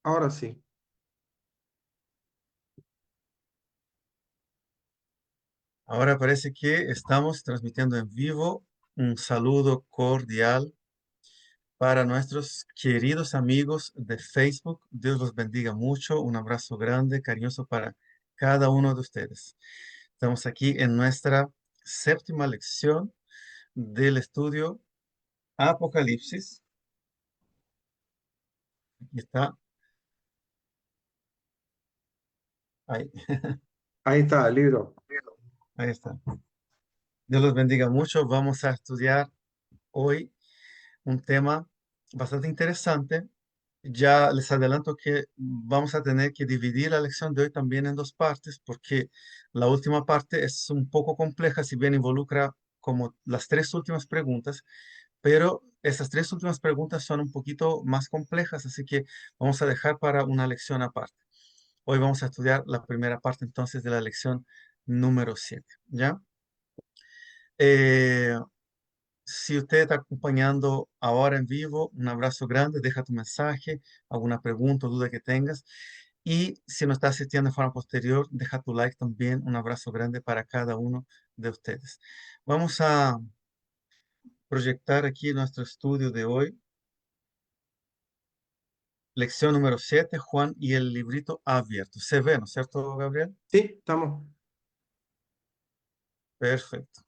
Ahora sí. Ahora parece que estamos transmitiendo en vivo. Un saludo cordial para nuestros queridos amigos de Facebook. Dios los bendiga mucho. Un abrazo grande, cariñoso para cada uno de ustedes. Estamos aquí en nuestra séptima lección del estudio Apocalipsis. Aquí está, ahí, Ahí está el libro. ahí está. Dios los bendiga mucho. Vamos a estudiar hoy un tema bastante interesante. Ya les adelanto que vamos a tener que dividir la lección de hoy también en dos partes, porque la última parte es un poco compleja, si bien involucra como las tres últimas preguntas, pero esas tres últimas preguntas son un poquito más complejas, así que vamos a dejar para una lección aparte. Hoy vamos a estudiar la primera parte entonces de la lección número 7, ¿ya? Eh, si usted está acompañando ahora en vivo, un abrazo grande, deja tu mensaje, alguna pregunta o duda que tengas. Y si nos está asistiendo de forma posterior, deja tu like también. Un abrazo grande para cada uno de ustedes. Vamos a proyectar aquí nuestro estudio de hoy. Lección número 7, Juan y el librito abierto. Se ve, ¿no es cierto, Gabriel? Sí, estamos. Perfecto.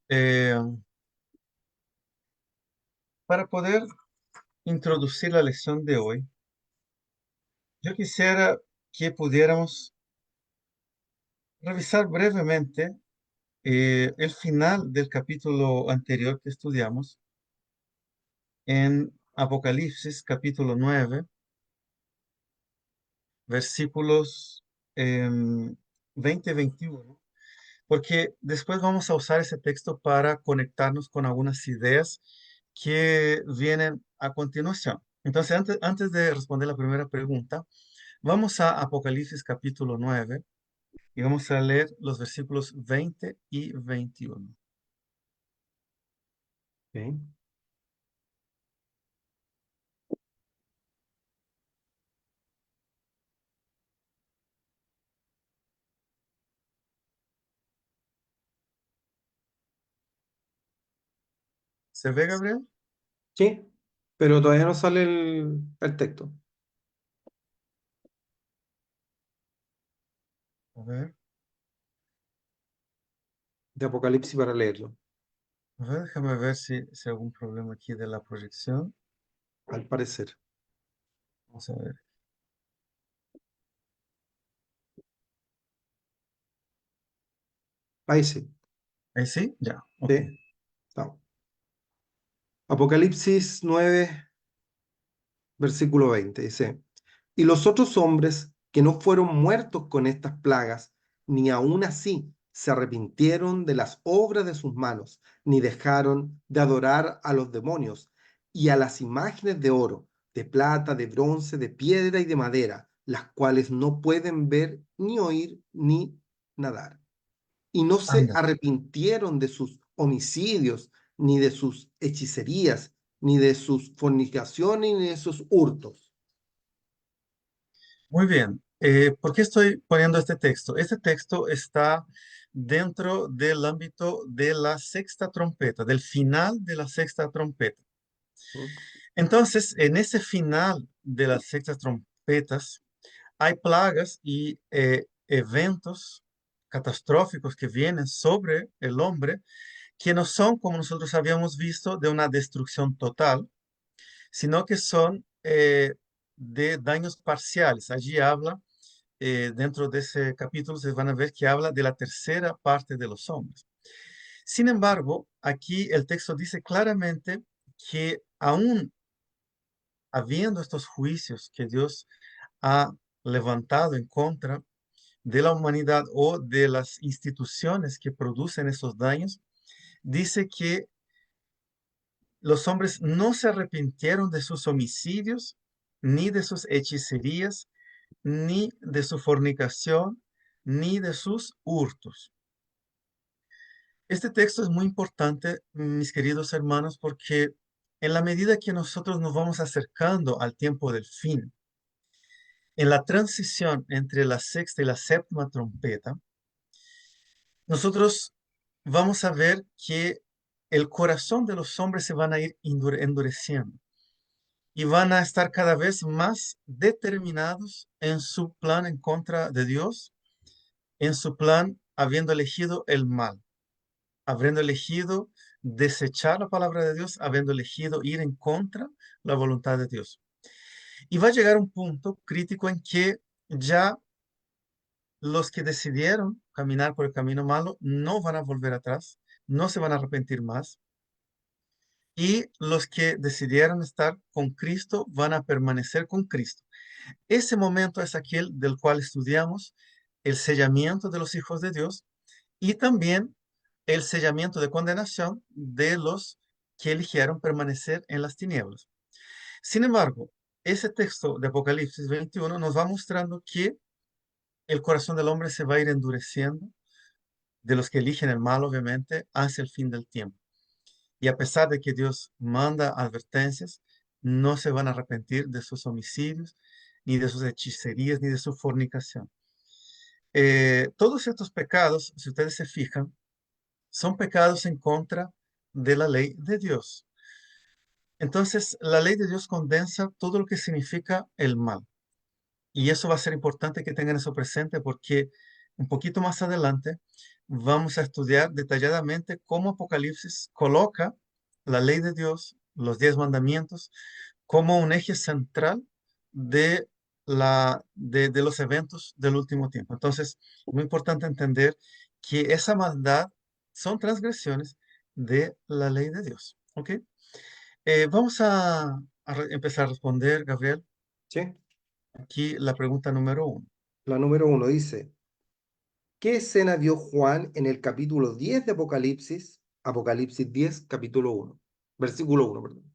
Eh, para poder introducir la lección de hoy, yo quisiera que pudiéramos revisar brevemente el final del capítulo anterior que estudiamos en Apocalipsis capítulo 9, versículos 20 y 21, porque después vamos a usar ese texto para conectarnos con algunas ideas que vienen a continuación. Entonces, antes de responder la primera pregunta, vamos a Apocalipsis capítulo 9 y vamos a leer los versículos 20 y 21. Ok. ¿Se ve, Gabriel? Sí, pero todavía no sale el texto A ver. de Apocalipsis para leerlo. A ver, déjame ver si hay algún problema aquí de la proyección. Al parecer. Vamos a ver. Ahí sí. Ahí sí, ya, ok. Sí, estamos. Apocalipsis 9, versículo 20 dice, y los otros hombres que no fueron muertos con estas plagas, ni aun así se arrepintieron de las obras de sus manos, ni dejaron de adorar a los demonios y a las imágenes de oro, de plata, de bronce, de piedra y de madera, las cuales no pueden ver, ni oír, ni nadar. Y no se Anda. arrepintieron de sus homicidios, ni de sus hechicerías, ni de sus fornicaciones, ni de sus hurtos. Muy bien. ¿Por qué estoy poniendo este texto? Este texto está dentro del ámbito de la sexta trompeta, del final de la sexta trompeta. ¿Mm? Entonces, en ese final de las sextas trompetas, hay plagas y eventos catastróficos que vienen sobre el hombre que no son, como nosotros habíamos visto, de una destrucción total, sino que son de daños parciales. Allí habla, dentro de ese capítulo, se van a ver que habla de la tercera parte de los hombres. Sin embargo, aquí el texto dice claramente que aún habiendo estos juicios que Dios ha levantado en contra de la humanidad o de las instituciones que producen esos daños, dice que los hombres no se arrepintieron de sus homicidios, ni de sus hechicerías, ni de su fornicación, ni de sus hurtos. Este texto es muy importante, mis queridos hermanos, porque en la medida que nosotros nos vamos acercando al tiempo del fin, en la transición entre la sexta y la séptima trompeta, nosotros vamos a ver que el corazón de los hombres se van a ir endureciendo y van a estar cada vez más determinados en su plan en contra de Dios, en su plan habiendo elegido el mal, habiendo elegido desechar la palabra de Dios, habiendo elegido ir en contra la voluntad de Dios. Y va a llegar un punto crítico en que ya los que decidieron caminar por el camino malo no van a volver atrás, no se van a arrepentir más. Y los que decidieron estar con Cristo van a permanecer con Cristo. Ese momento es aquel del cual estudiamos el sellamiento de los hijos de Dios y también el sellamiento de condenación de los que eligieron permanecer en las tinieblas. Sin embargo, ese texto de Apocalipsis 21 nos va mostrando que el corazón del hombre se va a ir endureciendo, de los que eligen el mal, obviamente, hacia el fin del tiempo. Y a pesar de que Dios manda advertencias, no se van a arrepentir de sus homicidios, ni de sus hechicerías, ni de su fornicación. Todos estos pecados, si ustedes se fijan, son pecados en contra de la ley de Dios. Entonces, la ley de Dios condensa todo lo que significa el mal. Y eso va a ser importante que tengan eso presente porque un poquito más adelante vamos a estudiar detalladamente cómo Apocalipsis coloca la ley de Dios, los 10 mandamientos, como un eje central de, de los eventos del último tiempo. Entonces, muy importante entender que esa maldad son transgresiones de la ley de Dios. ¿Ok? Vamos a empezar a responder, Gabriel, ¿Sí? aquí la pregunta número 1. La número 1 dice, ¿qué escena vio Juan en el capítulo 10 de Apocalipsis? Apocalipsis 10, capítulo 1, versículo 1, perdón.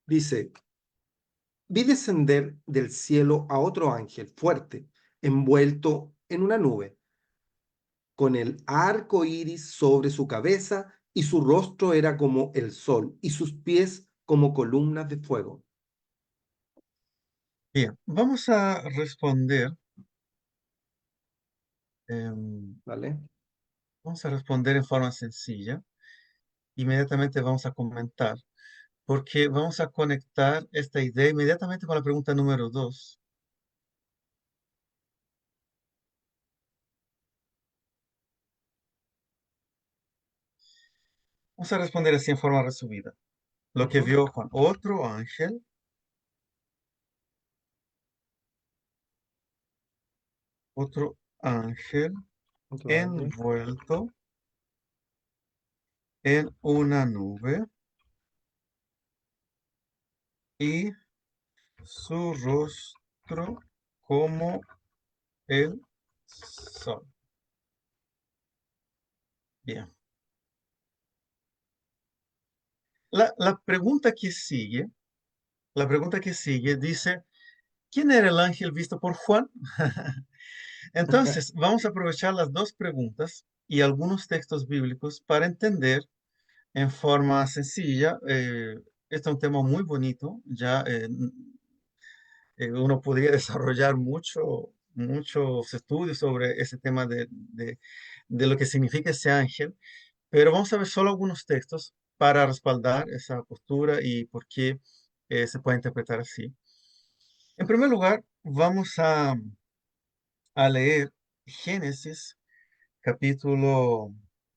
Dice, vi descender del cielo a otro ángel fuerte, envuelto en una nube, con el arco iris sobre su cabeza, y su rostro era como el sol, y sus pies como columnas de fuego. Bien, em, ¿Vale? vamos a responder en forma sencilla. Inmediatamente vamos a comentar, porque vamos a conectar esta idea inmediatamente con la pregunta número 2. Vamos a responder así en forma resumida. Lo que Ujú. vio Juan, otro ángel Otro ángel. envuelto en una nube y su rostro como el sol. Bien. La pregunta que sigue, la pregunta que sigue dice, ¿quién era el ángel visto por Juan? Entonces, vamos a aprovechar las dos preguntas y algunos textos bíblicos para entender en forma sencilla. Este es un tema muy bonito, ya uno podría desarrollar muchos estudios sobre ese tema de lo que significa ese ángel, pero vamos a ver solo algunos textos para respaldar esa postura y por qué se puede interpretar así. En primer lugar, vamos a leer Génesis capítulo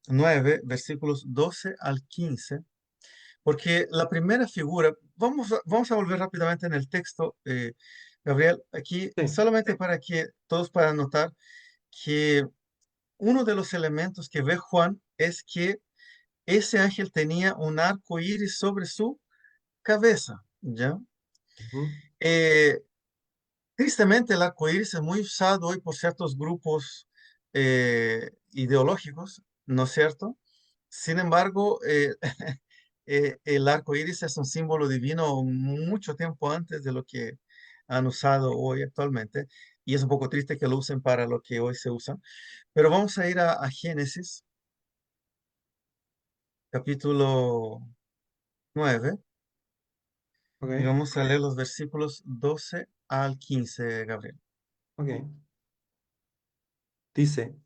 9 versículos 12 al 15 porque la primera figura, vamos a volver rápidamente en el texto, Gabriel, aquí Sí. solamente para que todos puedan notar que uno de los elementos que ve Juan es que ese ángel tenía un arco iris sobre su cabeza, ¿ya? Ujú. Eh, Tristemente, el arco iris es muy usado hoy por ciertos grupos ideológicos, ¿no es cierto? Sin embargo, el arco iris es un símbolo divino mucho tiempo antes de lo que han usado hoy actualmente. y es un poco triste que lo usen para lo que hoy se usa. Pero vamos a ir a Génesis, capítulo 9, y Ok, vamos a leer los versículos 12 al 15, Gabriel. ok. Dice,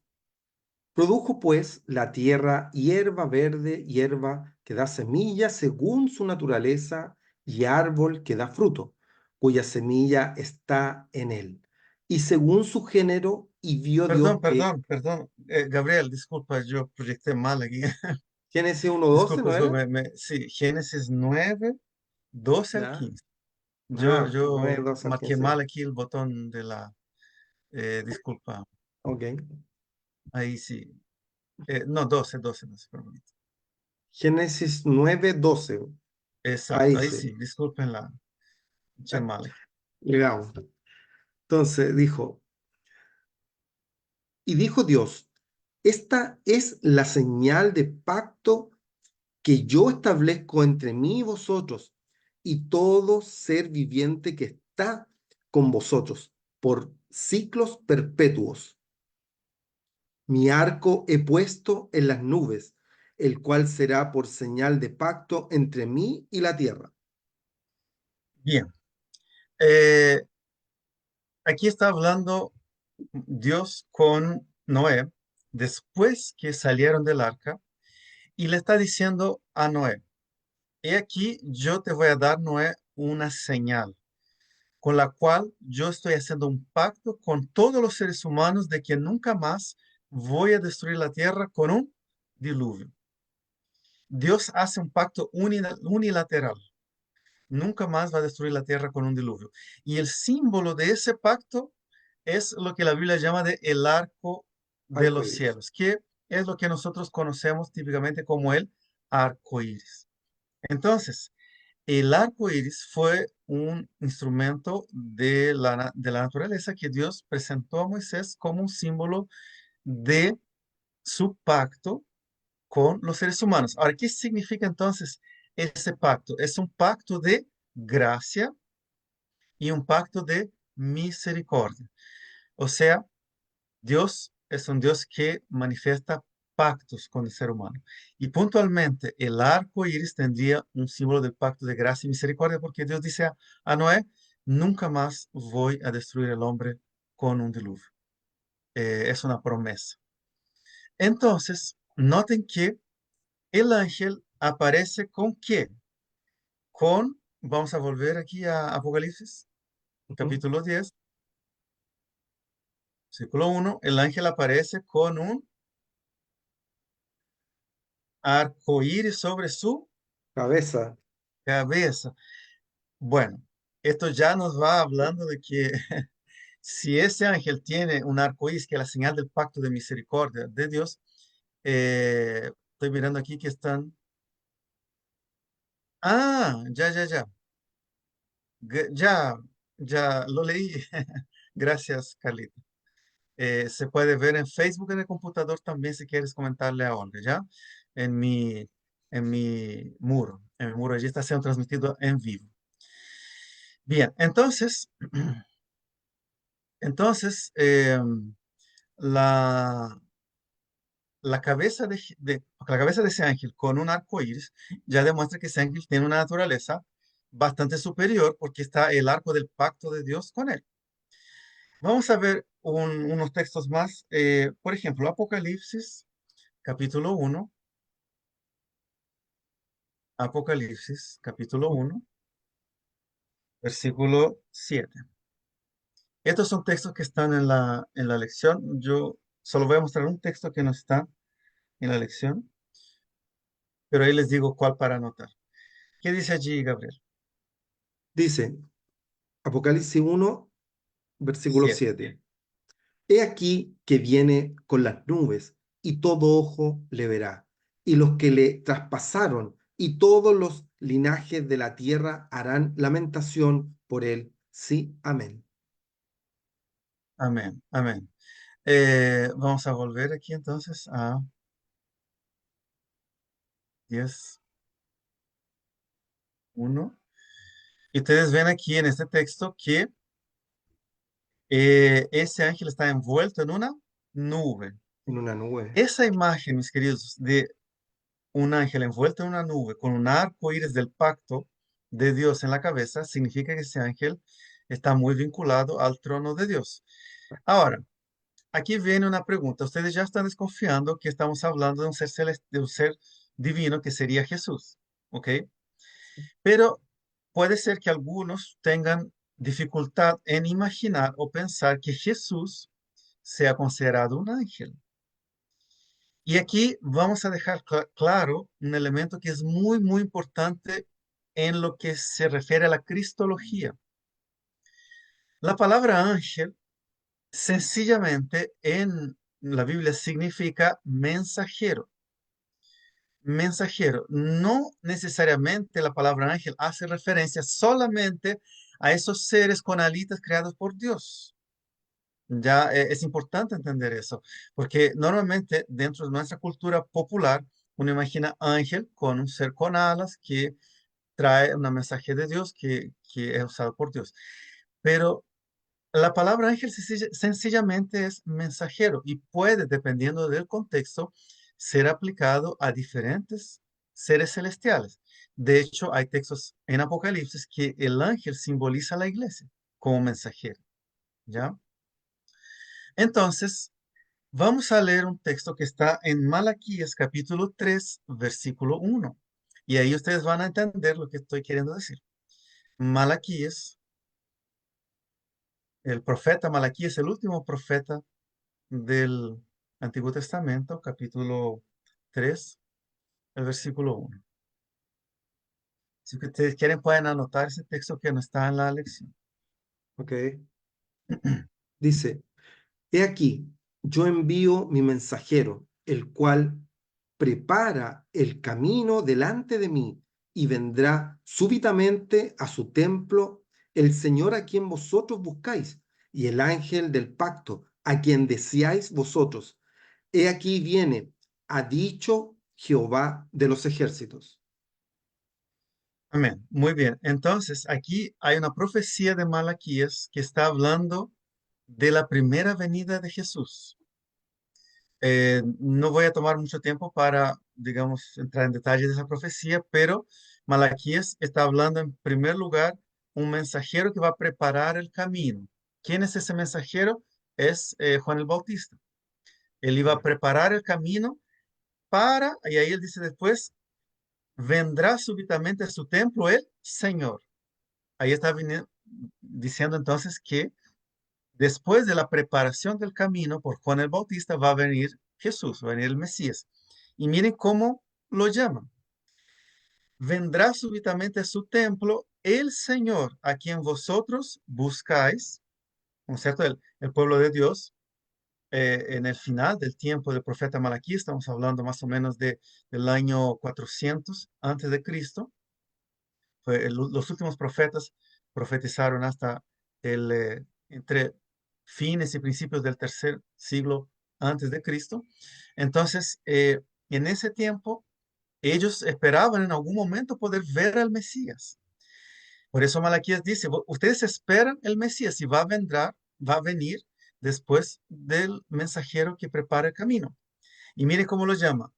produjo pues la tierra hierba verde, hierba que da semilla según su naturaleza, y árbol que da fruto, cuya semilla está en él. Y según su género, y vio Perdón, Dios que perdón, perdón. Gabriel, disculpa, yo proyecté mal aquí. Génesis 1:12, Disculpa, ¿no disculpa. era? Sí, Génesis 9, 12 al Ya. 15. Yo, Ah, nueve yo 12 al marqué 15. mal aquí el botón de la... disculpa, Ok. ahí sí. No, 12, 12, no sé, perdón. Génesis 9:12. Exacto, Ahí ahí sí. sí, disculpen la... Eché mal aquí. Llegamos. Entonces dijo, y dijo Dios, esta es la señal de pacto que yo establezco entre mí y vosotros y todo ser viviente que está con vosotros por ciclos perpetuos. Mi arco he puesto en las nubes, el cual será por señal de pacto entre mí y la tierra. Bien, eh, aquí está hablando Dios con Noé después que salieron del arca y le está diciendo a Noé, he aquí yo te voy a dar, Noé, una señal con la cual yo estoy haciendo un pacto con todos los seres humanos de que nunca más voy a destruir la tierra con un diluvio. Dios hace un pacto unilateral. Nunca más va a destruir la tierra con un diluvio. Y el símbolo de ese pacto es lo que la Biblia llama de el arco de Arco los iris. cielos, que es lo que nosotros conocemos típicamente como el arco iris. Entonces, el arco iris fue un instrumento de la naturaleza que Dios presentó a Moisés como un símbolo de su pacto con los seres humanos. Ahora, ¿qué significa entonces ese pacto? Es un pacto de gracia y un pacto de misericordia. O sea, Dios es un Dios que manifiesta pactos con el ser humano. Y puntualmente, el arco iris tendría un símbolo del pacto de gracia y misericordia, porque Dios dice a Noé, nunca más voy a destruir el hombre con un diluvio. Es una promesa. Entonces, noten que el ángel aparece con qué? Vamos a volver aquí a Apocalipsis, Ujú. capítulo 10, versículo 1. El ángel aparece con un arco iris sobre su Cabeza. cabeza. Bueno, esto ya nos va hablando de que si ese ángel tiene un arco iris, que es la señal del pacto de misericordia de Dios, estoy mirando aquí que están. Ah, ya, ya, ya. Ya, ya lo leí. Gracias, Carlita. Se puede ver en Facebook, en el computador también, si quieres comentarle a Olga, ¿ya? En mi, en mi muro allí está siendo transmitido en vivo. Bien, entonces, la, la cabeza de ese ángel con un arco iris ya demuestra que ese ángel tiene una naturaleza bastante superior porque está el arco del pacto de Dios con él. Vamos a ver unos textos más. Por ejemplo, Apocalipsis, capítulo 1. Apocalipsis, capítulo 1, versículo 7. Estos son textos que están en la lección. Yo solo voy a mostrar un texto que no está en la lección, pero ahí les digo cuál para anotar. ¿Qué dice allí, Gabriel? Dice, Apocalipsis 1, versículo 7. 7. He aquí que viene con las nubes, y todo ojo le verá, y los que le traspasaron, y todos los linajes de la tierra harán lamentación por él. Sí, amén. Amén, amén. Vamos a volver aquí entonces a 10:1. Y ustedes ven aquí en este texto que Ese ángel está envuelto en una nube. en una nube. Esa imagen, mis queridos, de un ángel envuelto en una nube con un arco iris del pacto de Dios en la cabeza, significa que ese ángel está muy vinculado al trono de Dios. Ahora, aquí viene una pregunta. Ustedes ya están desconfiando que estamos hablando de un ser de un ser divino que sería Jesús, ¿ok? Pero puede ser que algunos tengan dificultad en imaginar o pensar que Jesús sea considerado un ángel. Y aquí vamos a dejar claro un elemento que es muy, muy importante en lo que se refiere a la cristología. La palabra ángel sencillamente en la Biblia significa mensajero. Mensajero. No necesariamente la palabra ángel hace referencia solamente a esos seres con alitas creados por Dios. Ya es importante entender eso, porque normalmente dentro de nuestra cultura popular, uno imagina ángel con un ser con alas que trae una mensaje de Dios que es usado por Dios. Pero la palabra ángel sencillamente es mensajero y puede, dependiendo del contexto, ser aplicado a diferentes seres celestiales. De hecho, hay textos en Apocalipsis que el ángel simboliza a la iglesia como mensajero, ¿ya? Entonces, vamos a leer un texto que está en Malaquías capítulo 3, versículo 1. Y ahí ustedes van a entender lo que estoy queriendo decir. Malaquías, el profeta Malaquías, el último profeta del Antiguo Testamento, capítulo 3, el versículo 1. Si ustedes quieren, pueden anotar ese texto que no está en la lección. ¿Ok? Dice, he aquí, yo envío mi mensajero, el cual prepara el camino delante de mí, y vendrá súbitamente a su templo el Señor a quien vosotros buscáis, y el ángel del pacto a quien deseáis vosotros. He aquí viene, ha dicho Jehová de los ejércitos. Amén. Muy bien. Entonces, aquí hay una profecía de Malaquías que está hablando de la primera venida de Jesús. No voy a tomar mucho tiempo para, digamos, entrar en detalle de esa profecía, pero Malaquías está hablando en primer lugar un mensajero que va a preparar el camino. ¿Quién es ese mensajero? Es Juan el Bautista. Él iba a Ya. preparar el camino para, y ahí él dice después, vendrá súbitamente a su templo el Señor. Ahí está diciendo entonces que después de la preparación del camino por Juan el Bautista va a venir Jesús, va a venir el Mesías. Y miren cómo lo llaman. Vendrá súbitamente a su templo el Señor a quien vosotros buscáis, ¿no es cierto? El pueblo de Dios, en el final del tiempo del profeta Malaquí, estamos hablando más o menos del año 400 antes de Cristo. Los últimos profetas profetizaron hasta entre fines y principios del tercer siglo antes de Cristo. Entonces, en ese tiempo, ellos esperaban en algún momento poder ver al Mesías. Por eso Malaquías dice, ustedes esperan el Mesías y va a venir después del mensajero que prepara el camino. Y mire cómo lo llama.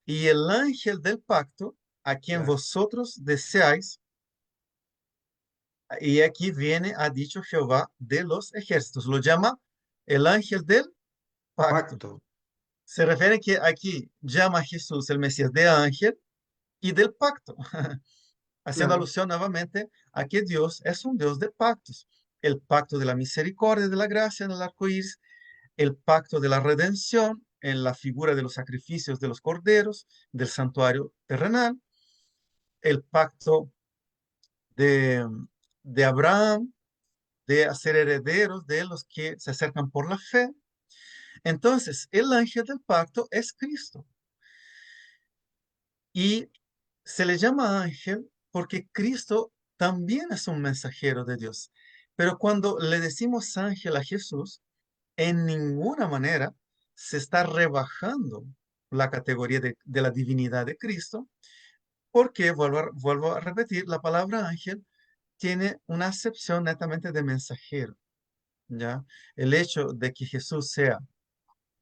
Y el ángel del pacto, a quien Ya. vosotros deseáis, y aquí viene, ha dicho Jehová de los ejércitos. Lo llama el ángel del pacto. Pacto. Se refiere que aquí llama a Jesús el Mesías de ángel y del pacto, haciendo Claro, alusión nuevamente a que Dios es un Dios de pactos. El pacto de la misericordia, de la gracia en el arco iris, el pacto de la redención en la figura de los sacrificios de los corderos, del santuario terrenal, el pacto de, de Abraham de hacer herederos de los que se acercan por la fe. Entonces, el ángel del pacto es Cristo y se le llama ángel porque Cristo también es un mensajero de Dios. Pero cuando le decimos ángel a Jesús, en ninguna manera se está rebajando la categoría de la divinidad de Cristo, porque vuelvo a repetir, la palabra ángel tiene una acepción netamente de mensajero. ¿ya? El hecho de que Jesús sea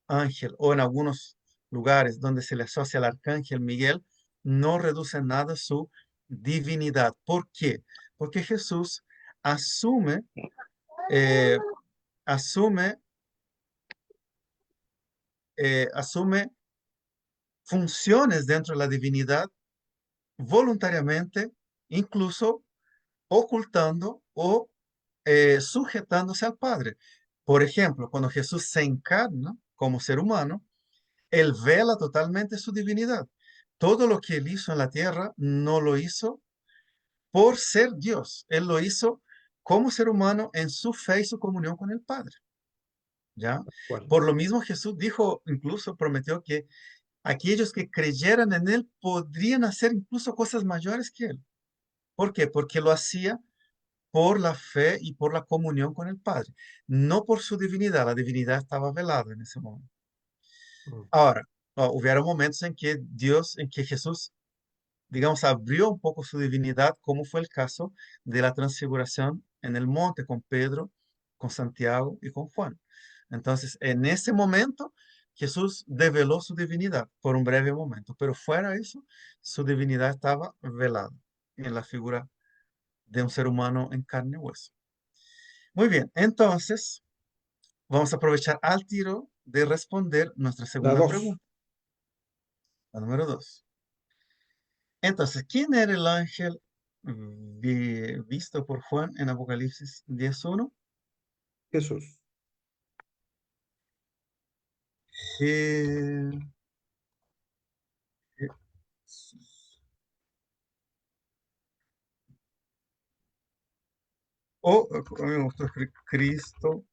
ángel o en algunos lugares donde se le asocia al arcángel Miguel, no reduce en nada su divinidad. ¿Por qué? Porque Jesús asume, eh, asume, asume funciones dentro de la divinidad voluntariamente, incluso ocultando o sujetándose al Padre. Por ejemplo, cuando Jesús se encarna como ser humano, él vela totalmente su divinidad. Todo lo que él hizo en la tierra no lo hizo por ser Dios. Él lo hizo como ser humano en su fe y su comunión con el Padre. ¿Ya? ¿Cuál? Por lo mismo Jesús dijo, incluso prometió que aquellos que creyeran en él podrían hacer incluso cosas mayores que él. ¿Por qué? Porque lo hacía por la fe y por la comunión con el Padre, no por su divinidad. La divinidad estaba velada en ese momento. Mm, Ahora, hubieron momentos en que Dios, en que Jesús, digamos, abrió un poco su divinidad, como fue el caso de la transfiguración en el monte con Pedro, con Santiago y con Juan. Entonces, en ese momento, Jesús develó su divinidad por un breve momento, pero fuera de eso, su divinidad estaba velada en la figura de un ser humano en carne y hueso. Muy bien, entonces vamos a aprovechar al tiro de responder nuestra La segunda dos. pregunta, la número dos. Entonces, ¿quién era el ángel visto por Juan en Apocalipsis 10:1? Jesús. Je- Jesús. O, a mí me gustó escribir Cristo.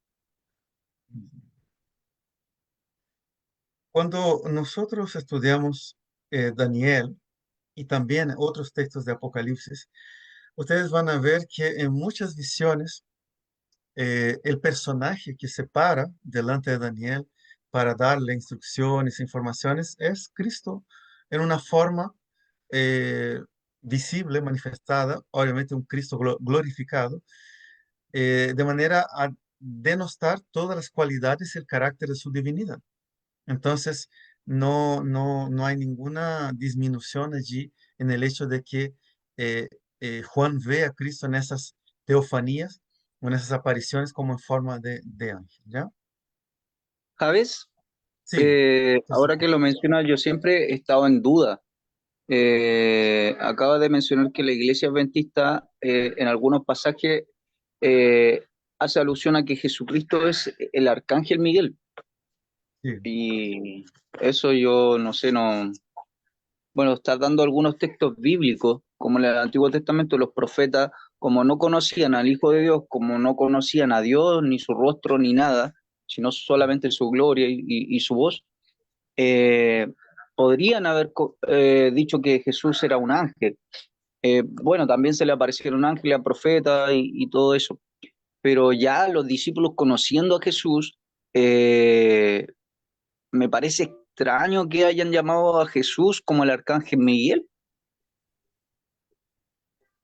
Cuando nosotros estudiamos Daniel y también otros textos de Apocalipsis, ustedes van a ver que en muchas visiones el personaje que se para delante de Daniel para darle instrucciones, informaciones, es Cristo en una forma eh, visible, manifestada, obviamente un Cristo glorificado, de manera a denostar todas las cualidades y el carácter de su divinidad. Entonces, no hay ninguna disminución allí en el hecho de que eh, Juan ve a Cristo en esas teofanías o en esas apariciones como en forma de ángel, ¿ya? ¿Sabes? Sí, entonces, Ahora que lo mencionas, yo siempre he estado en duda. Acaba de mencionar que la iglesia adventista en algunos pasajes eh, hace alusión a que Jesucristo es el arcángel Miguel. sí. Y eso yo no sé, no. Bueno, está dando algunos textos bíblicos, como en el Antiguo Testamento, los profetas, como no conocían al Hijo de Dios, como no conocían a Dios, ni su rostro, ni nada, sino solamente su gloria y su voz, eh, podrían haber dicho que Jesús era un ángel. Bueno, también se le aparecieron ángeles a profetas y todo eso, pero ya los discípulos conociendo a Jesús, eh, me parece extraño que hayan llamado a Jesús como el arcángel Miguel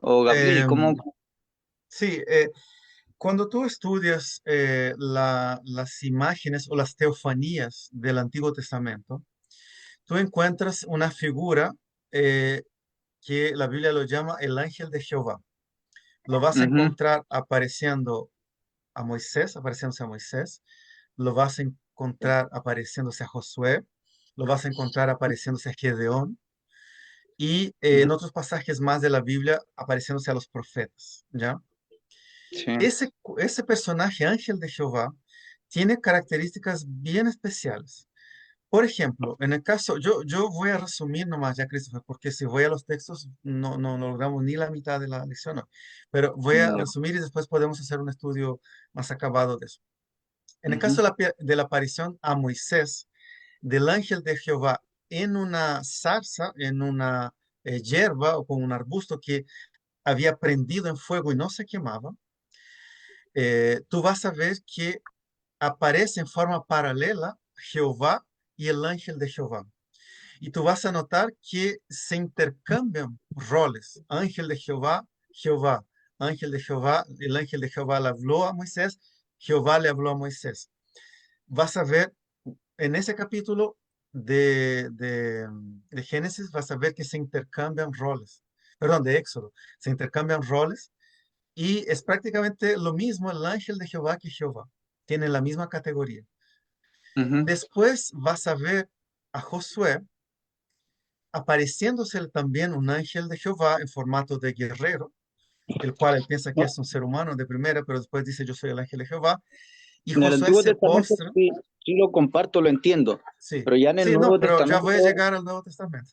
o Gabriel. ¿Cómo? Em, sí, cuando tú estudias las imágenes o las teofanías del Antiguo Testamento, tú encuentras una figura eh, que la Biblia lo llama el ángel de Jehová. Lo vas a Ujú, encontrar apareciendo a Moisés, apareciéndose a Moisés, lo vas a encontrar apareciéndose a Josué, lo vas a encontrar apareciéndose a Gedeón y en ujú, otros pasajes más de la Biblia apareciéndose a los profetas, ¿ya? sí, Ese personaje, ángel de Jehová, tiene características bien especiales. Por ejemplo, en el caso, yo voy a resumir nomás ya, Christopher, porque si voy a los textos no logramos ni la mitad de la lección hoy. Pero voy a ya, resumir y después podemos hacer un estudio más acabado de eso. En el caso ujú, de la aparición a Moisés del ángel de Jehová en una zarza, en una hierba o con un arbusto que había prendido en fuego y no se quemaba, tú vas a ver que aparece en forma paralela Jehová y el ángel de Jehová. Y tú vas a notar que se intercambian roles. Ángel de Jehová, Jehová. Ángel de Jehová, el ángel de Jehová le habló a Moisés. Jehová le habló a Moisés. Vas a ver en ese capítulo de Génesis, vas a ver que se intercambian roles. Perdón, de Éxodo. Se intercambian roles y es prácticamente lo mismo el ángel de Jehová que Jehová. Tienen la misma categoría. Ujú. Después vas a ver a Josué apareciéndose también un ángel de Jehová en formato de guerrero, el cual él piensa que No, es un ser humano de primera, pero después dice yo soy el ángel de Jehová. Y en el Josué Antiguo se Testamento postra. sí, sí lo comparto, lo entiendo, Sí, pero ya en el sí, no, Nuevo pero ya Testamento voy a llegar al Nuevo Testamento.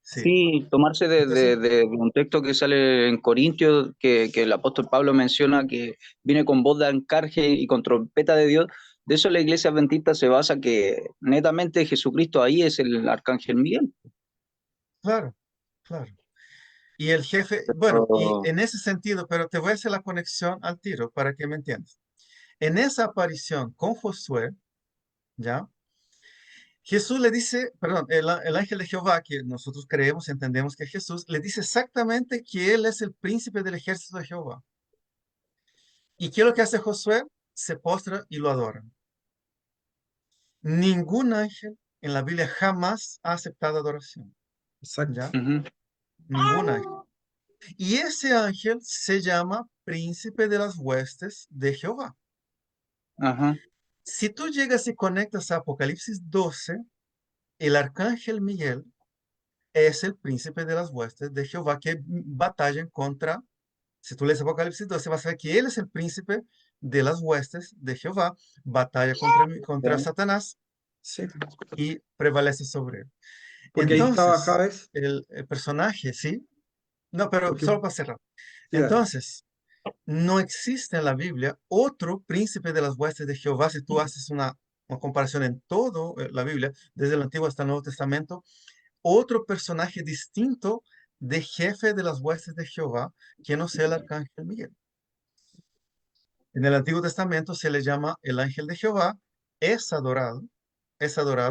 Sí, sí, tomarse entonces, de un texto que sale en Corintios, que el apóstol Pablo menciona que viene con voz de arcángel y con trompeta de Dios, de eso la iglesia adventista se basa que netamente Jesucristo ahí es el arcángel Miguel. claro, claro. Y el jefe, bueno, y Oh, en ese sentido, pero te voy a hacer la conexión al tiro para que me entiendas. En esa aparición con Josué, ¿ya? Jesús le dice, perdón, el ángel de Jehová, que nosotros creemos y entendemos que es Jesús, le dice exactamente que él es el príncipe del ejército de Jehová. ¿Y qué es lo que hace Josué? Se postra y lo adora. Ningún ángel en la Biblia jamás ha aceptado adoración, Exacto. ¿ya? ujú, Ningún ángel. Y ese ángel se llama príncipe de las huestes de Jehová. ajá, Si tú llegas y conectas a Apocalipsis 12, el arcángel Miguel es el príncipe de las huestes de Jehová que batallan contra, si tú lees Apocalipsis 12, vas a ver que él es el príncipe de las huestes de Jehová, batalla contra ya, Satanás Sí. y prevalece sobre él. Porque ahí estaba Entonces, Javes. el personaje, ¿sí? No, pero Porque, solo para cerrar. sí, dale. Entonces, no existe en la Biblia otro príncipe de las huestes de Jehová. Si tú haces una comparación en todo la Biblia, desde el Antiguo hasta el Nuevo Testamento, otro personaje distinto de jefe de las huestes de Jehová que no sea el arcángel Miguel. En el Antiguo Testamento se le llama el ángel de Jehová, es adorado,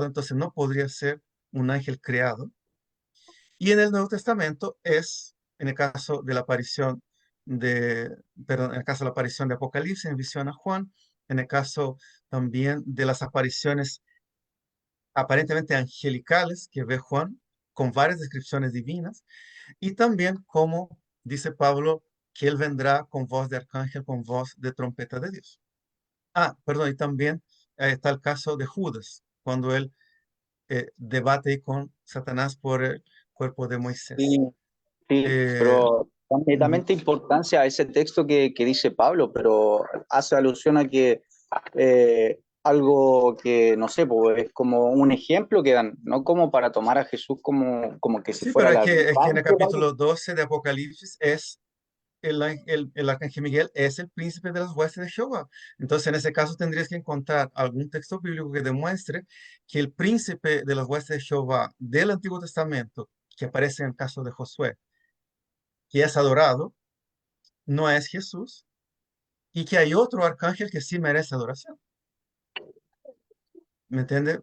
entonces no podría ser un ángel creado. Y en el Nuevo Testamento es, en el caso de la aparición perdón, en el caso de la aparición de Apocalipsis en visión a Juan, en el caso también de las apariciones aparentemente angelicales que ve Juan, con varias descripciones divinas, y también como dice Pablo, que él vendrá con voz de arcángel, con voz de trompeta de Dios. Ah, perdón, y también está el caso de Judas, cuando él debate con Satanás por el cuerpo de sí, Moisés. sí, Eh, pero da ujú. netamente importancia a ese texto que dice Pablo, pero hace alusión a que algo que, no sé, pues, es como un ejemplo que dan, no como para tomar a Jesús como que si Sí, pero fuera la es que en el infancia o algo. capítulo 12 de Apocalipsis es el arcángel Miguel es el príncipe de las huestes de Jehová. Entonces, en ese caso tendrías que encontrar algún texto bíblico que demuestre que el príncipe de las huestes de Jehová del Antiguo Testamento, que aparece en el caso de Josué, que es adorado, no es Jesús, y que hay otro arcángel que sí merece adoración. ¿Me entiendes?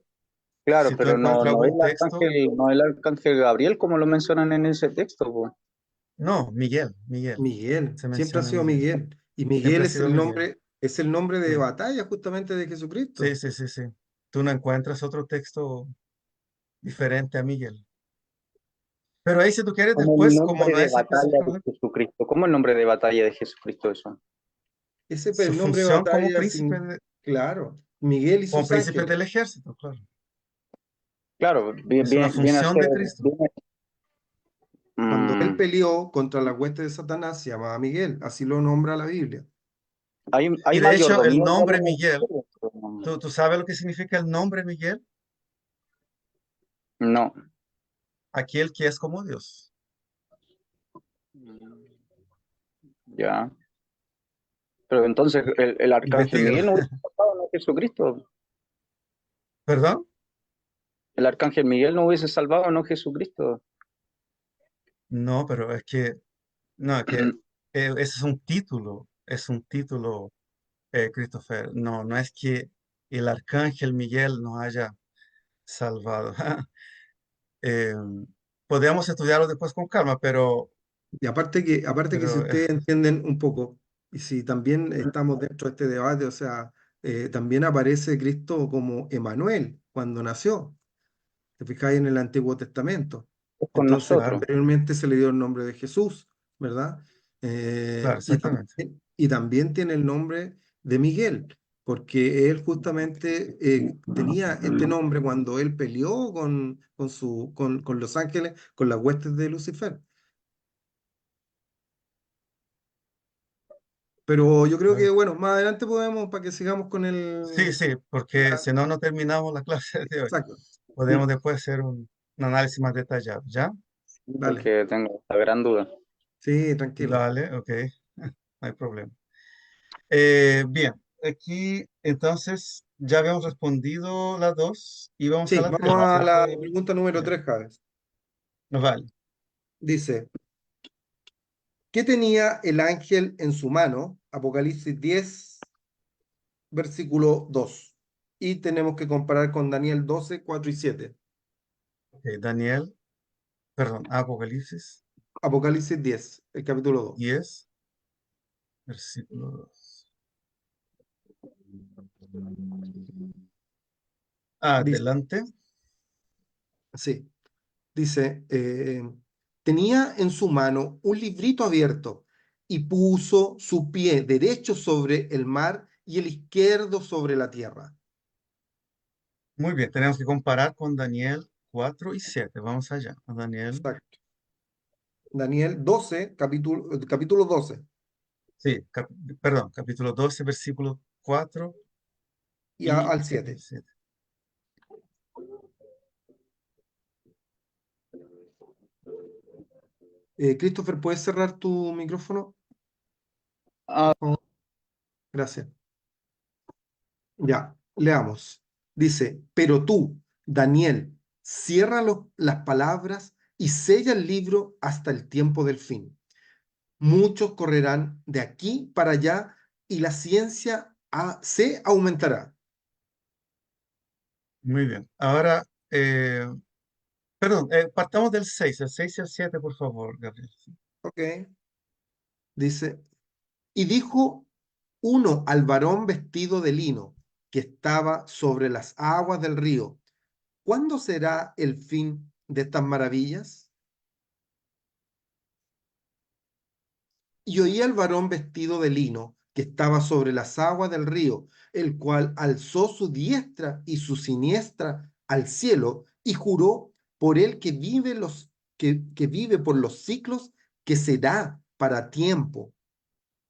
Claro, Si tú pero encuentras no es algún el texto, arcángel, no es el arcángel Gabriel como lo mencionan en ese texto, pues. no, Miguel, Miguel, se siempre ha menciona sido Miguel. Miguel. Y Siempre Miguel ha sido Miguel. es el nombre de Sí, batalla justamente de sí, Jesucristo. sí, sí, sí. Tú no encuentras otro texto diferente a Miguel. Pero ahí si tú quieres Como el después, como nombre no de es batalla de específicamente Jesucristo. ¿Cómo el nombre de batalla de Jesucristo eso? Ese su el nombre de función como batalla, príncipe, claro, Miguel y como sus príncipe ángeles. del ejército, claro. Claro, Es una viene a función ser, de Cristo. viene- Cuando él mm, peleó contra las huestes de Satanás, se llamaba Miguel, así lo nombra la Biblia. hay Y de hecho, el mayordomía igual nombre en el Miguel, cielo, ¿tú sabes lo que significa el nombre Miguel? no. Aquel que es como Dios. Ya. Pero entonces el arcángel Investígalo. Miguel no hubiese salvado, ¿no? Jesucristo. ¿Perdón? El arcángel Miguel no hubiese salvado, no Jesucristo. No, pero es que, no, es que ese es un título, Christopher. No, no es que el arcángel Miguel nos haya salvado. Eh, podríamos estudiarlo después con calma, Y aparte que si pero ustedes entienden un poco, Y si también estamos dentro de este debate, o sea, también aparece Cristo como Emanuel cuando nació. ¿Te fijáis en el Antiguo Testamento? con Entonces, nosotros. Claro, posteriormente se le dio el nombre de Jesús, ¿verdad? claro, exactamente. Y también tiene el nombre de Miguel, porque él justamente tenía este nombre cuando él peleó con los ángeles, con las huestes de Lucifer. Pero yo creo que, Claro. bueno, más adelante podemos, para que sigamos con Sí, el... sí, porque la- si no, no terminamos la clase de hoy. Exacto. Podemos Mm, después hacer un análisis más detallado, ¿ya? Dale. Porque tengo la gran duda. Sí, tranquilo. Dale, ok, no hay problema. Bien, aquí entonces ya habíamos respondido las dos y vamos a Sí, la vamos tres, a la ¿cierto? pregunta número Ya, 3, Javes. nos vale. Dice, ¿qué tenía el ángel en su mano? Apocalipsis 10, versículo 2. Y tenemos que comparar con Daniel 12, 4 y 7. Ok, Daniel, perdón, Apocalipsis Apocalipsis 10, el capítulo 2. 10, versículo 2. Dice, Adelante. sí, dice, tenía en su mano un librito abierto y puso su pie derecho sobre el mar y el izquierdo sobre la tierra. Muy bien, tenemos que comparar con Daniel 4 y 7. Vamos allá. A Daniel, Exacto. Daniel 12, capítulo 12 sí, perdón, capítulo 12, versículo 4 y y al el 7. 7. Christopher, ¿puedes cerrar tu micrófono? Ah, Por favor. Gracias. Ya, leamos. Dice, pero tú, Daniel, cierra las palabras y sella el libro hasta el tiempo del fin. Muchos correrán de aquí para allá y la ciencia se aumentará. Muy bien. Ahora, perdón, partamos del 6, el 6 y el 7, por favor, Gabriel. Sí. Ok. Dice, y dijo uno al varón vestido de lino que estaba sobre las aguas del río, ¿cuándo será el fin de estas maravillas? Y oí al varón vestido de lino que estaba sobre las aguas del río, el cual alzó su diestra y su siniestra al cielo y juró por el que vive que vive por los siglos, que será para tiempo,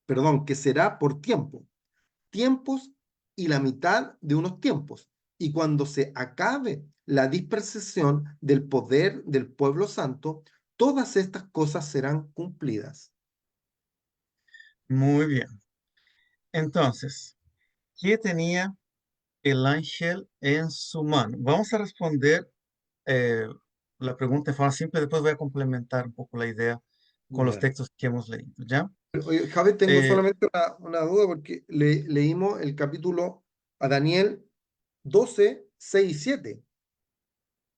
perdón, que será por tiempos y la mitad de unos tiempos. Y cuando se acabe la dispersión del poder del pueblo santo, todas estas cosas serán cumplidas. Muy bien. Entonces, ¿qué tenía el ángel en su mano? Vamos a responder eh, la pregunta de forma simple, después voy a complementar un poco la idea con los Ya. textos que hemos leído, ¿ya? Oye, Javi, tengo Eh, solamente una duda porque leímos el capítulo a Daniel 12, 6 y 7.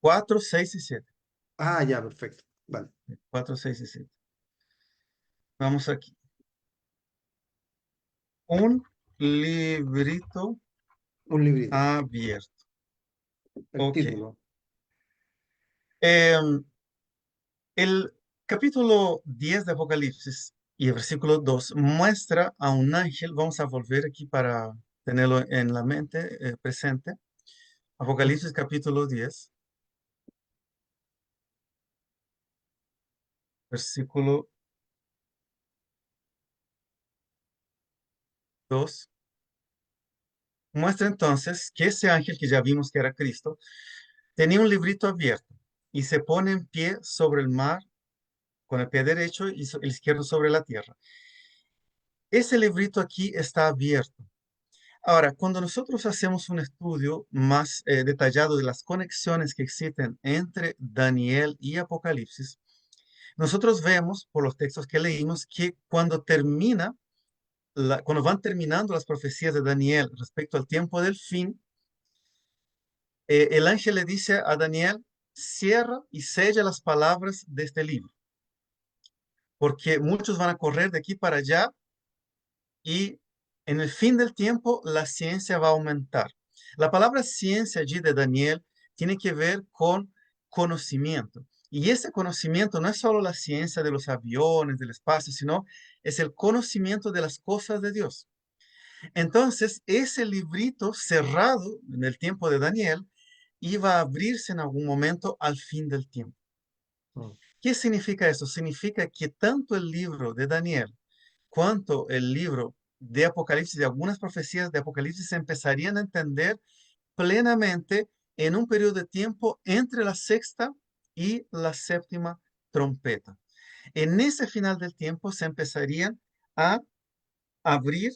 4, 6 y 7. Ah, ya, perfecto. Vale, 4, 6 y 7. Vamos aquí. Un librito un librito, abierto. el Ok. título. Em, el capítulo 10 de Apocalipsis y el versículo 2 muestra a un ángel. Vamos a volver aquí para tenerlo en la mente presente. Apocalipsis capítulo 10, versículo 2. Muestra entonces que ese ángel que ya vimos que era Cristo tenía un librito abierto y se pone en pie sobre el mar con el pie derecho y el izquierdo sobre la tierra. Ese librito aquí está abierto. Ahora, cuando nosotros hacemos un estudio más detallado de las conexiones que existen entre Daniel y Apocalipsis, nosotros vemos por los textos que leímos que cuando van terminando las profecías de Daniel respecto al tiempo del fin, el ángel le dice a Daniel, cierra y sella las palabras de este libro, porque muchos van a correr de aquí para allá y en el fin del tiempo la ciencia va a aumentar. La palabra ciencia allí de Daniel tiene que ver con conocimiento. Y ese conocimiento no es solo la ciencia de los aviones, del espacio, sino es el conocimiento de las cosas de Dios. Entonces, ese librito cerrado en el tiempo de Daniel iba a abrirse en algún momento al fin del tiempo. Mm. ¿Qué significa eso? Significa que tanto el libro de Daniel cuanto el libro de Apocalipsis, de algunas profecías de Apocalipsis, se empezarían a entender plenamente en un periodo de tiempo entre la sexta y la séptima trompeta. En ese final del tiempo se empezarían a abrir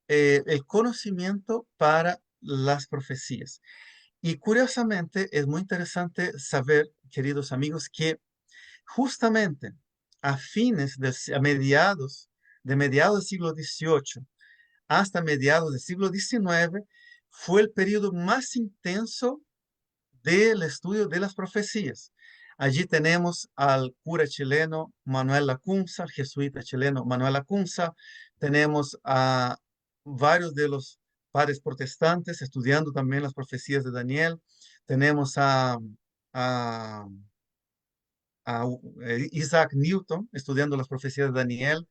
el conocimiento para las profecías. Y curiosamente es muy interesante saber, queridos amigos, que justamente a mediados del siglo XVIII hasta mediados del siglo XIX fue el periodo más intenso del estudio de las profecías. Allí tenemos al cura chileno Manuel Lacunza, al jesuita chileno Manuel Lacunza, tenemos a varios de los padres protestantes estudiando también las profecías de Daniel, tenemos a, a Isaac Newton estudiando las profecías de Daniel,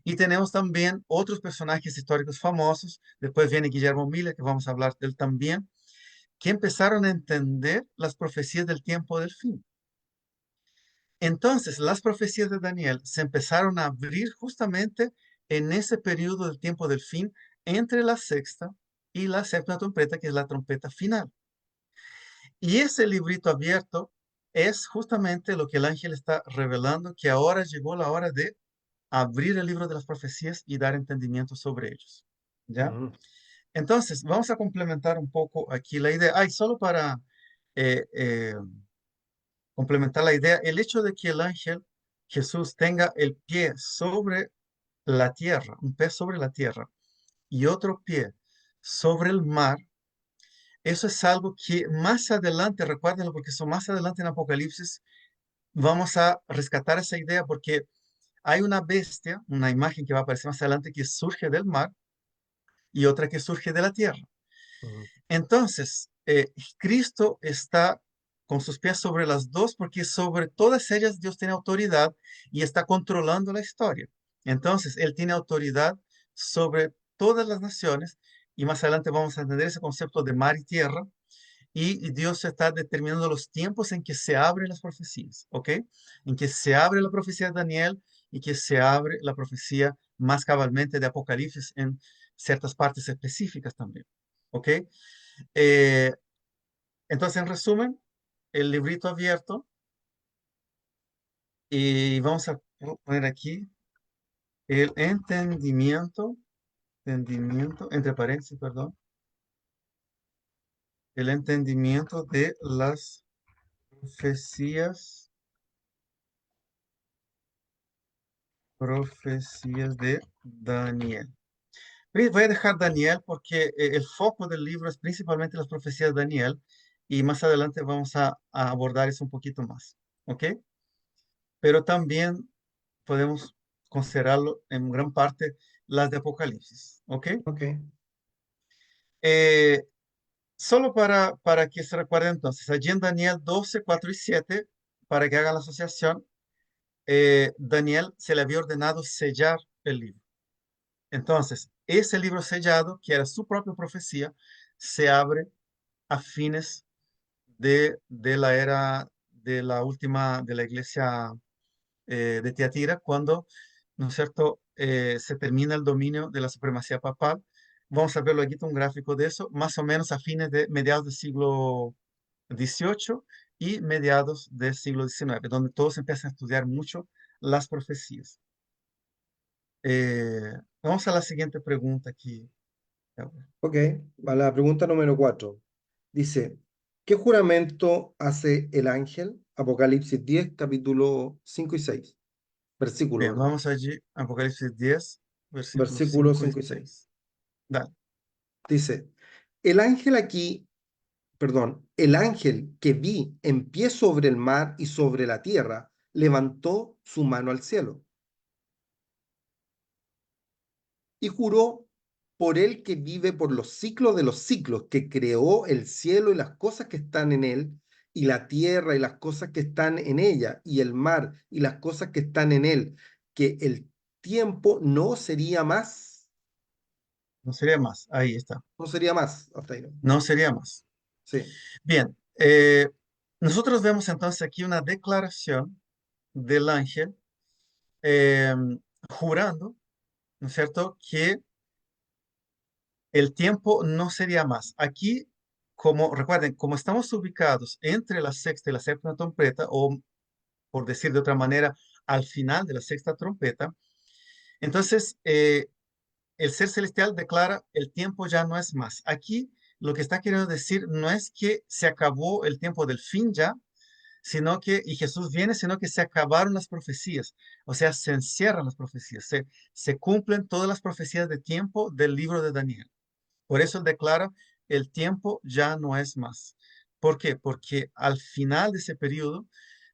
y tenemos también otros personajes históricos famosos, después viene Guillermo Miller, que vamos a hablar de él también, que empezaron a entender las profecías del tiempo del fin. Entonces, las profecías de Daniel se empezaron a abrir justamente en ese periodo del tiempo del fin, entre la sexta y la séptima trompeta, que es la trompeta final. Y ese librito abierto es justamente lo que el ángel está revelando, que ahora llegó la hora de abrir el libro de las profecías y dar entendimiento sobre ellos. ¿Ya? Mm. Entonces, vamos a complementar un poco aquí la idea. Ay, solo para eh, eh, complementar la idea, el hecho de que el ángel Jesús tenga el pie sobre la tierra, un pie sobre la tierra y otro pie sobre el mar, eso es algo que más adelante, recuérdenlo, porque eso más adelante en Apocalipsis vamos a rescatar esa idea porque hay una bestia, una imagen que va a aparecer más adelante que surge del mar y otra que surge de la tierra. Mm. Entonces, Cristo está con sus pies sobre las dos porque sobre todas ellas Dios tiene autoridad y está controlando la historia. Entonces, Él tiene autoridad sobre todas las naciones y más adelante vamos a entender ese concepto de mar y tierra y Dios está determinando los tiempos en que se abren las profecías, ¿ok? En que se abre la profecía de Daniel y que se abre la profecía más cabalmente de Apocalipsis en ciertas partes específicas también, ¿ok? Eh, entonces, en resumen, el librito abierto y vamos a poner aquí el entendimiento, entre paréntesis, perdón, el entendimiento de las profecías de Daniel. Voy a dejar Daniel porque el foco del libro es principalmente las profecías de Daniel y más adelante vamos a abordar eso un poquito más, ¿ok? Pero también podemos considerarlo en gran parte las de Apocalipsis, ¿ok? Ok. Eh, solo para que se recuerde entonces, allí en Daniel 12, 4 y 7, para que hagan la asociación, Daniel se le había ordenado sellar el libro. Entonces, ese libro sellado, que era su propia profecía, se abre a fines de la era de la última, de la iglesia de Tiatira, cuando, ¿no es cierto?, se termina el dominio de la supremacía papal. Vamos a verlo aquí, un gráfico de eso, más o menos a fines de mediados del siglo XVIII y mediados del siglo XIX, donde todos empiezan a estudiar mucho las profecías. Vamos a la siguiente pregunta aquí. Ok. Va la pregunta número 4. Dice, ¿qué juramento hace el ángel? Apocalipsis 10, capítulo 5 y 6. Versículo, Bien, ¿verdad? vamos allí, Apocalipsis 10, versículos Versículos 5 y 5 y 6. 6. Dale. Dice, el ángel aquí, perdón, el ángel que vi en pie sobre el mar y sobre la tierra, levantó su mano al cielo y juró por el que vive por los siglos de los siglos, que creó el cielo y las cosas que están en él, y la tierra y las cosas que están en ella, y el mar y las cosas que están en él, que el tiempo no sería más, No sería más. Ahí está. no sería más, hasta ahí, ¿no? No sería más. Sí. Bien. Nosotros vemos entonces aquí una declaración del ángel eh, jurando, ¿no es cierto?, que el tiempo no sería más. Aquí, como recuerden, como estamos ubicados entre la sexta y la séptima trompeta, o por decir de otra manera, al final de la sexta trompeta, entonces el ser celestial declara el tiempo ya no es más. Aquí lo que está queriendo decir no es que se acabó el tiempo del fin ya, sino que, y Jesús viene, sino que se acabaron las profecías, o sea, se encierran las profecías, se cumplen todas las profecías de tiempo del libro de Daniel. Por eso él declara, el tiempo ya no es más. ¿Por qué? Porque al final de ese periodo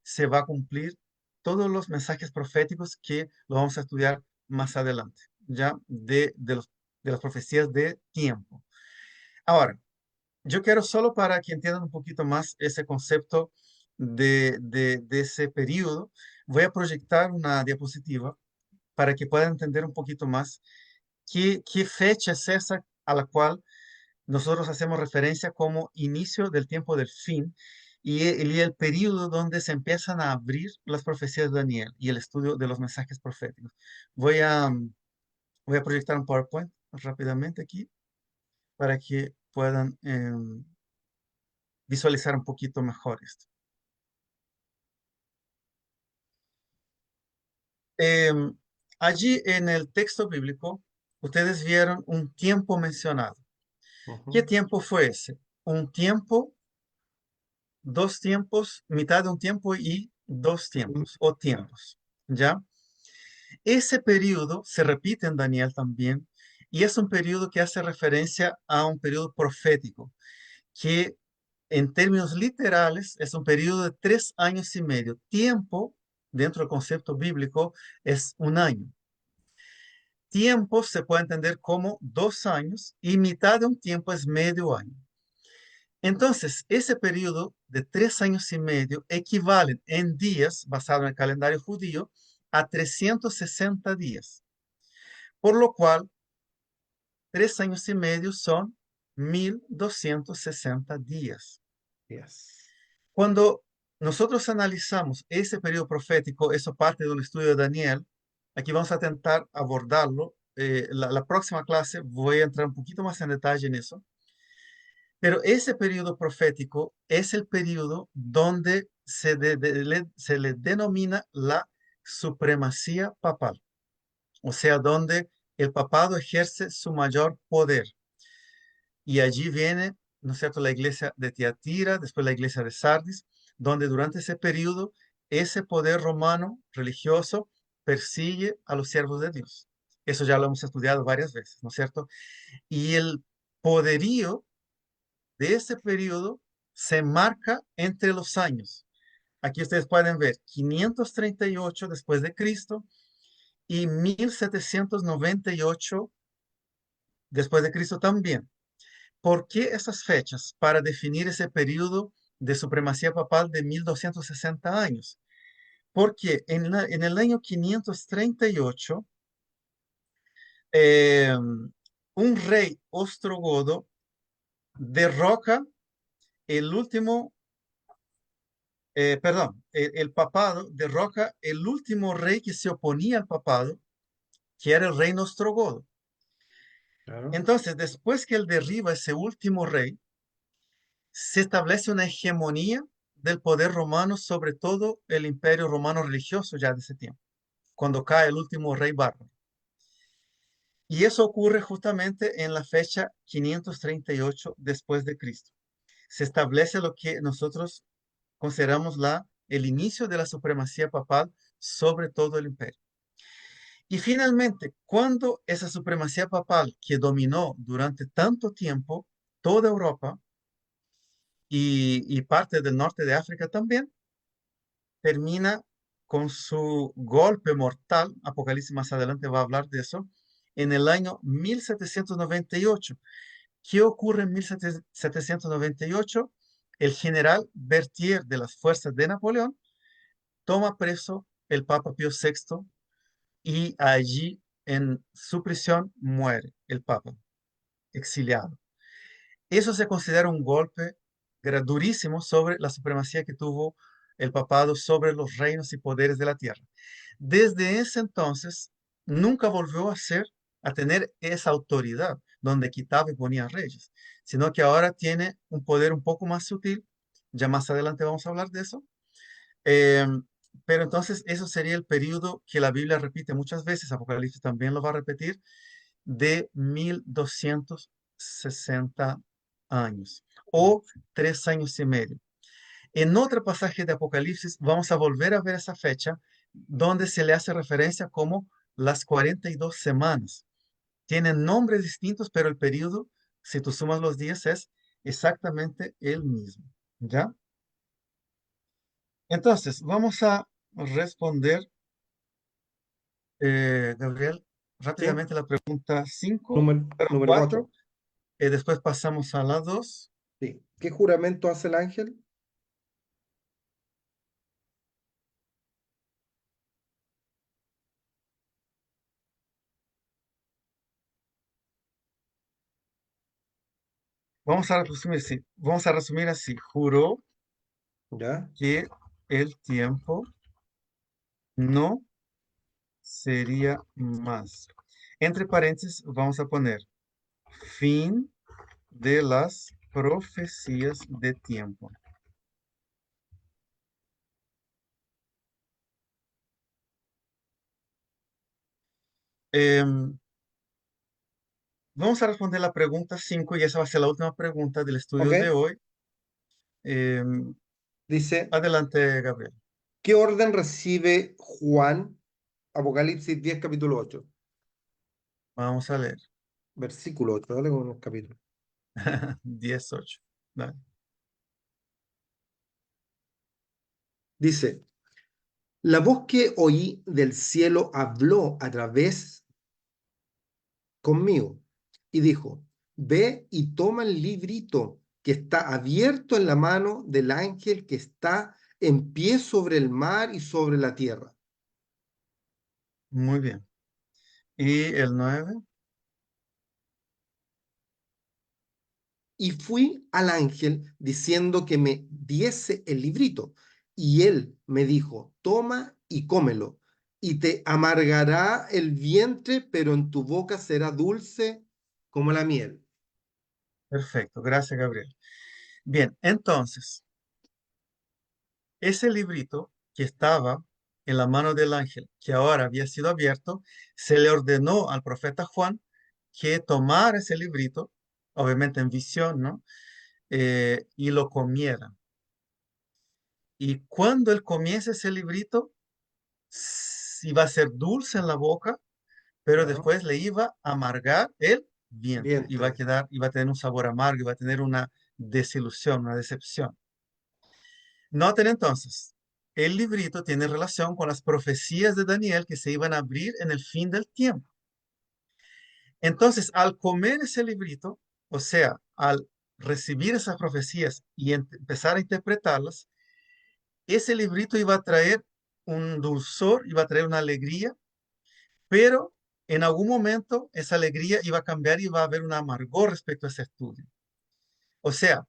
se va a cumplir todos los mensajes proféticos que lo vamos a estudiar más adelante, ya de las profecías de tiempo. Ahora, yo quiero solo para que entiendan un poquito más ese concepto de ese periodo, voy a proyectar una diapositiva para que puedan entender un poquito más qué fecha es esa a la cual nosotros hacemos referencia como inicio del tiempo del fin y el periodo donde se empiezan a abrir las profecías de Daniel y el estudio de los mensajes proféticos. Voy a, voy a proyectar un PowerPoint rápidamente aquí para que puedan visualizar un poquito mejor esto. Em, Allí en el texto bíblico, ustedes vieron un tiempo mencionado. ¿Qué Ujú. tiempo fue ese? Un tiempo, dos tiempos, mitad de un tiempo y dos tiempos o tiempos, ¿ya? Ese periodo se repite en Daniel también y es un periodo que hace referencia a un periodo profético, que en términos literales es un periodo de 3 años y medio. Tiempo, dentro del concepto bíblico, es un año. Tiempo se puede entender como 2 años y mitad de un tiempo es medio año. Entonces, ese periodo de 3 años y medio equivalen en días, basado en el calendario judío, a 360 días. Por lo cual, 3 años y medio son 1260 días. Yes. Cuando nosotros analizamos ese periodo profético, eso parte del estudio de Daniel, aquí vamos a intentar abordarlo. La próxima clase voy a entrar un poquito más en detalle en eso. Pero ese periodo profético es el periodo donde se le denomina la supremacía papal, o sea, donde el papado ejerce su mayor poder. Y allí viene, ¿no es cierto?, la iglesia de Tiatira, después la iglesia de Sardis, donde durante ese periodo ese poder romano religioso persigue a los siervos de Dios. Eso ya lo hemos estudiado varias veces, ¿no es cierto? Y el poderío de ese periodo se marca entre los años. Aquí ustedes pueden ver 538 después de Cristo y 1798 después de Cristo también. ¿Por qué esas fechas? Para definir ese periodo de supremacía papal de 1260 años. Porque en el año 538, eh, un rey ostrogodo derroca el último perdón, el papado derroca el último rey que se oponía al papado, que era el rey ostrogodo. Claro. Entonces, después que él derriba ese último rey, se establece una hegemonía del poder romano sobre todo el imperio romano religioso ya de ese tiempo, cuando cae el último rey bárbaro. Y eso ocurre justamente en la fecha 538 después de Cristo. Se establece lo que nosotros consideramos el inicio de la supremacía papal sobre todo el imperio. Y finalmente, cuando esa supremacía papal que dominó durante tanto tiempo toda Europa y parte del norte de África también, termina con su golpe mortal, Apocalipsis más adelante va a hablar de eso, en el año 1798. ¿Qué ocurre en 1798? El general Berthier de las fuerzas de Napoleón toma preso el Papa Pío VI y allí en su prisión muere el Papa, exiliado. Eso se considera un golpe durísimo sobre la supremacía que tuvo el papado sobre los reinos y poderes de la tierra. Desde ese entonces, nunca volvió a tener esa autoridad donde quitaba y ponía reyes, sino que ahora tiene un poder un poco más sutil. Ya más adelante vamos a hablar de eso. Eh, pero entonces eso sería el periodo que la Biblia repite muchas veces, Apocalipsis también lo va a repetir, de 1260 años o 3 años y medio. En otro pasaje de Apocalipsis vamos a volver a ver esa fecha donde se le hace referencia como las 42 semanas. Tienen nombres distintos, pero el periodo, si tú sumas los días, es exactamente el mismo. ¿Ya? Entonces, vamos a responder, Gabriel, ¿Sí? rápidamente la pregunta 5, Número 4. 4. Después pasamos a la 2. Sí. ¿Qué juramento hace el ángel? Vamos a resumir así. Juró ¿Ya? que el tiempo no sería más. Entre paréntesis, vamos a poner fin de las profecías de tiempo. Em, Vamos a responder la pregunta 5 y esa va a ser la última pregunta del estudio de Ok. hoy. Em, Dice, Adelante, Gabriel. ¿qué orden recibe Juan? Apocalipsis 10 capítulo 8 Vamos a leer. versículo 8. Dale con el capítulo. 18. Dale. Dice, la voz que oí del cielo habló a través conmigo y dijo, ve y toma el librito que está abierto en la mano del ángel que está en pie sobre el mar y sobre la tierra. Muy bien. ¿Y el 9? Y fui al ángel diciendo que me diese el librito. Y él me dijo, toma y cómelo, y te amargará el vientre, pero en tu boca será dulce como la miel. Perfecto. Gracias, Gabriel. Bien, entonces, ese librito que estaba en la mano del ángel, que ahora había sido abierto, se le ordenó al profeta Juan que tomara ese librito, obviamente en visión, ¿no? Y lo comiera. Y cuando él comiese ese librito, iba a ser dulce en la boca, pero ¿No? después le iba a amargar el vientre. Iba a Vientre. quedar, iba a tener un sabor amargo, iba a tener una desilusión, una decepción. Noten entonces, el librito tiene relación con las profecías de Daniel que se iban a abrir en el fin del tiempo. Entonces, al comer ese librito, o sea, al recibir esas profecías y empezar a interpretarlas, ese librito iba a traer un dulzor, iba a traer una alegría, pero en algún momento esa alegría iba a cambiar y iba a haber un amargor respecto a ese estudio. O sea,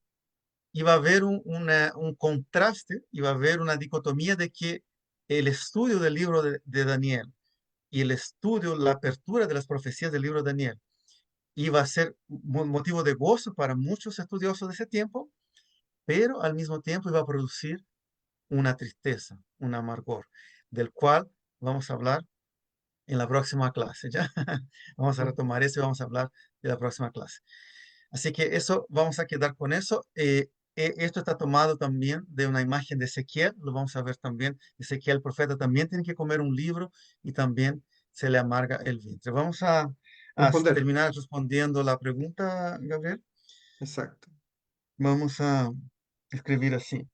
iba a haber un contraste, iba a haber una dicotomía de que el estudio del libro de Daniel y el estudio, la apertura de las profecías del libro de Daniel iba a ser motivo de gozo para muchos estudiosos de ese tiempo, pero al mismo tiempo iba a producir una tristeza, un amargor, del cual vamos a hablar en la próxima clase, ¿ya? Vamos a retomar eso y vamos a hablar de la próxima clase. Así que eso, vamos a quedar con eso. Esto está tomado también de una imagen de Ezequiel, lo vamos a ver también. Ezequiel, el profeta, también tiene que comer un libro y también se le amarga el vientre. Vamos a Responder. terminar respondiendo la pregunta, Gabriel. Exacto. Vamos a escribir así.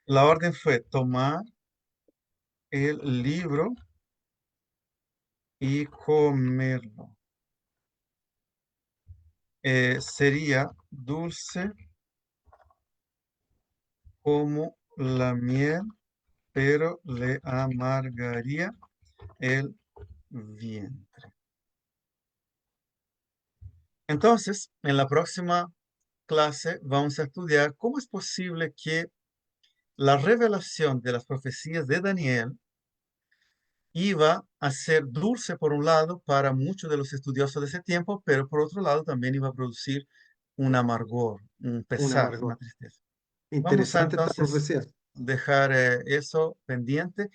La orden fue tomar el libro y comerlo. Sería dulce como la miel, pero le amargaría el vientre. Entonces, en la próxima clase vamos a estudiar cómo es posible que la revelación de las profecías de Daniel iba a ser dulce por un lado para muchos de los estudiosos de ese tiempo, pero por otro lado también iba a producir un amargor, un Un pesar, una amargor. tristeza. Vamos a Interesante esta entonces profecía. dejar eso pendiente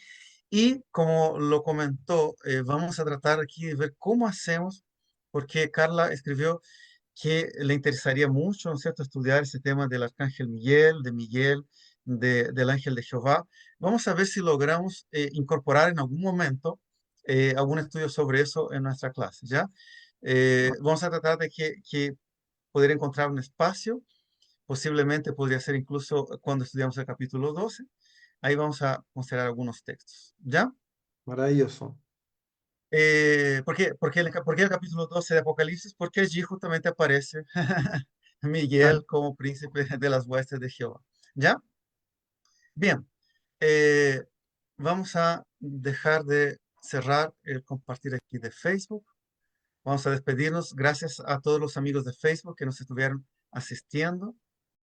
y como lo comentó, vamos a tratar aquí de ver cómo hacemos, porque Carla escribió que le interesaría mucho, ¿no es cierto?, estudiar ese tema del arcángel Miguel, de Miguel, del ángel de Jehová. Vamos a ver si logramos incorporar en algún momento algún estudio sobre eso en nuestra clase, ¿ya? Vamos a tratar de que poder encontrar un espacio, posiblemente podría ser incluso cuando estudiamos el capítulo 12. Ahí vamos a considerar algunos textos, ¿ya? Maravilloso. ¿Por qué el capítulo 12 de Apocalipsis? Porque allí justamente aparece Claro. Miguel como príncipe de las huestes de Jehová. ¿Ya? Bien, eh, vamos a dejar de cerrar el compartir aquí de Facebook. Vamos a despedirnos. Gracias a todos los amigos de Facebook que nos estuvieron asistiendo.